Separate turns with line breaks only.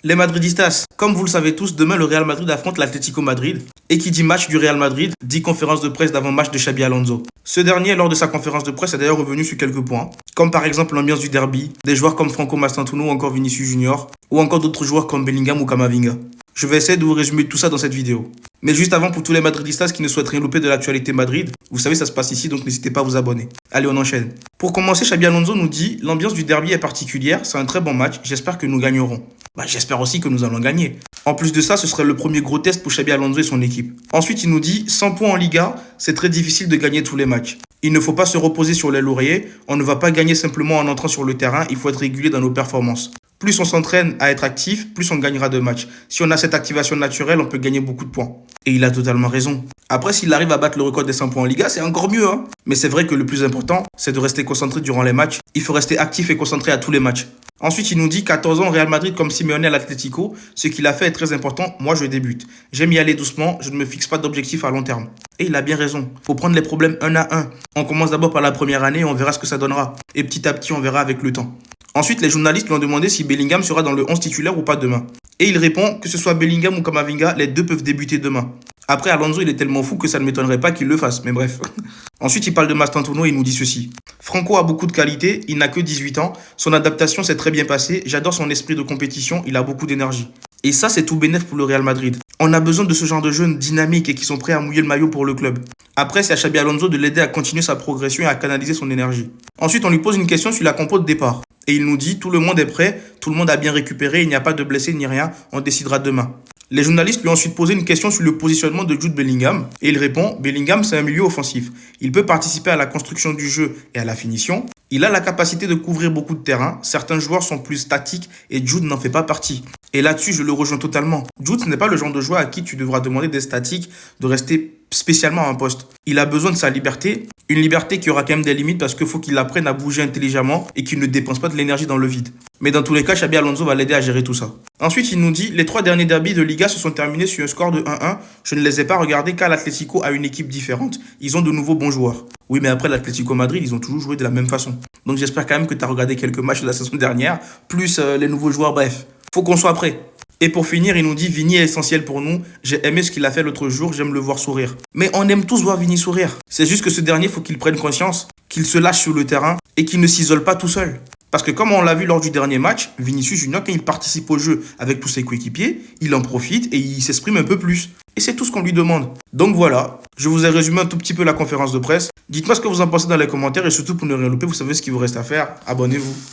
Les Madridistas, comme vous le savez tous, demain le Real Madrid affronte l'Atlético Madrid. Et qui dit match du Real Madrid, dit conférence de presse d'avant-match de Xabi Alonso. Ce dernier, lors de sa conférence de presse, est d'ailleurs revenu sur quelques points, comme par exemple l'ambiance du derby, des joueurs comme Franco Mastantuono ou encore Vinicius Junior, ou encore d'autres joueurs comme Bellingham ou Camavinga. Je vais essayer de vous résumer tout ça dans cette vidéo. Mais juste avant, pour tous les Madridistas qui ne souhaitent rien louper de l'actualité Madrid, vous savez ça se passe ici, donc n'hésitez pas à vous abonner. Allez, on enchaîne. Pour commencer, Xabi Alonso nous dit « L'ambiance du derby est particulière, c'est un très bon match, j'espère que nous gagnerons. » J'espère aussi que nous allons gagner. En plus de ça, ce serait le premier gros test pour Xabi Alonso et son équipe. Ensuite, il nous dit « 100 points en Liga, c'est très difficile de gagner tous les matchs. Il ne faut pas se reposer sur les lauriers, on ne va pas gagner simplement en entrant sur le terrain, il faut être régulier dans nos performances. Plus on s'entraîne à être actif, plus on gagnera de matchs. Si on a cette activation naturelle, on peut gagner beaucoup de points. » Et il a totalement raison. Après, s'il arrive à battre le record des 100 points en Liga, c'est encore mieux. Mais c'est vrai que le plus important, c'est de rester concentré durant les matchs. Il faut rester actif et concentré à tous les matchs. Ensuite, il nous dit 14 ans au Real Madrid comme Simeone à l'Atlético. Ce qu'il a fait est très important. Moi, je débute. J'aime y aller doucement. Je ne me fixe pas d'objectif à long terme. Et il a bien raison. Faut prendre les problèmes un à un. On commence d'abord par la première année et on verra ce que ça donnera. Et petit à petit, on verra avec le temps. Ensuite, les journalistes lui ont demandé si Bellingham sera dans le 11 titulaire ou pas demain. Et il répond que ce soit Bellingham ou Camavinga, les deux peuvent débuter demain. Après, Alonso, il est tellement fou que ça ne m'étonnerait pas qu'il le fasse, mais bref. Ensuite, il parle de Mastantuono et il nous dit ceci. Franco a beaucoup de qualités, il n'a que 18 ans, son adaptation s'est très bien passée, j'adore son esprit de compétition, il a beaucoup d'énergie. Et ça, c'est tout bénef pour le Real Madrid. On a besoin de ce genre de jeunes dynamiques et qui sont prêts à mouiller le maillot pour le club. Après, c'est à Xabi Alonso de l'aider à continuer sa progression et à canaliser son énergie. Ensuite, on lui pose une question sur la compo de départ. Et il nous dit, tout le monde est prêt, tout le monde a bien récupéré, il n'y a pas de blessés ni rien, on décidera demain. Les journalistes lui ont ensuite posé une question sur le positionnement de Jude Bellingham. Et il répond, Bellingham c'est un milieu offensif. Il peut participer à la construction du jeu et à la finition. Il a la capacité de couvrir beaucoup de terrain. Certains joueurs sont plus statiques et Jude n'en fait pas partie. Et là-dessus, je le rejoins totalement. Jude, ce n'est pas le genre de joueur à qui tu devras demander d'être statique, de rester spécialement à un poste. Il a besoin de sa liberté, une liberté qui aura quand même des limites parce qu'il faut qu'il apprenne à bouger intelligemment et qu'il ne dépense pas de l'énergie dans le vide. Mais dans tous les cas, Xabi Alonso va l'aider à gérer tout ça. Ensuite, il nous dit, les 3 derniers derbys de Liga se sont terminés sur un score de 1-1. Je ne les ai pas regardés car l'Atlético a une équipe différente. Ils ont de nouveaux bons joueurs. Oui, mais après l'Atlético Madrid, ils ont toujours joué de la même façon. Donc j'espère quand même que tu as regardé quelques matchs de la saison dernière, plus les nouveaux joueurs, bref. Faut qu'on soit prêt. Et pour finir, il nous dit Vini est essentiel pour nous. J'ai aimé ce qu'il a fait l'autre jour, j'aime le voir sourire. Mais on aime tous voir Vini sourire. C'est juste que ce dernier, faut qu'il prenne conscience, qu'il se lâche sur le terrain et qu'il ne s'isole pas tout seul. Parce que comme on l'a vu lors du dernier match, Vinicius Junior, quand il participe au jeu avec tous ses coéquipiers, il en profite et il s'exprime un peu plus. Et c'est tout ce qu'on lui demande. Donc voilà, je vous ai résumé un tout petit peu la conférence de presse. Dites-moi ce que vous en pensez dans les commentaires et surtout pour ne rien louper, vous savez ce qu'il vous reste à faire. Abonnez-vous.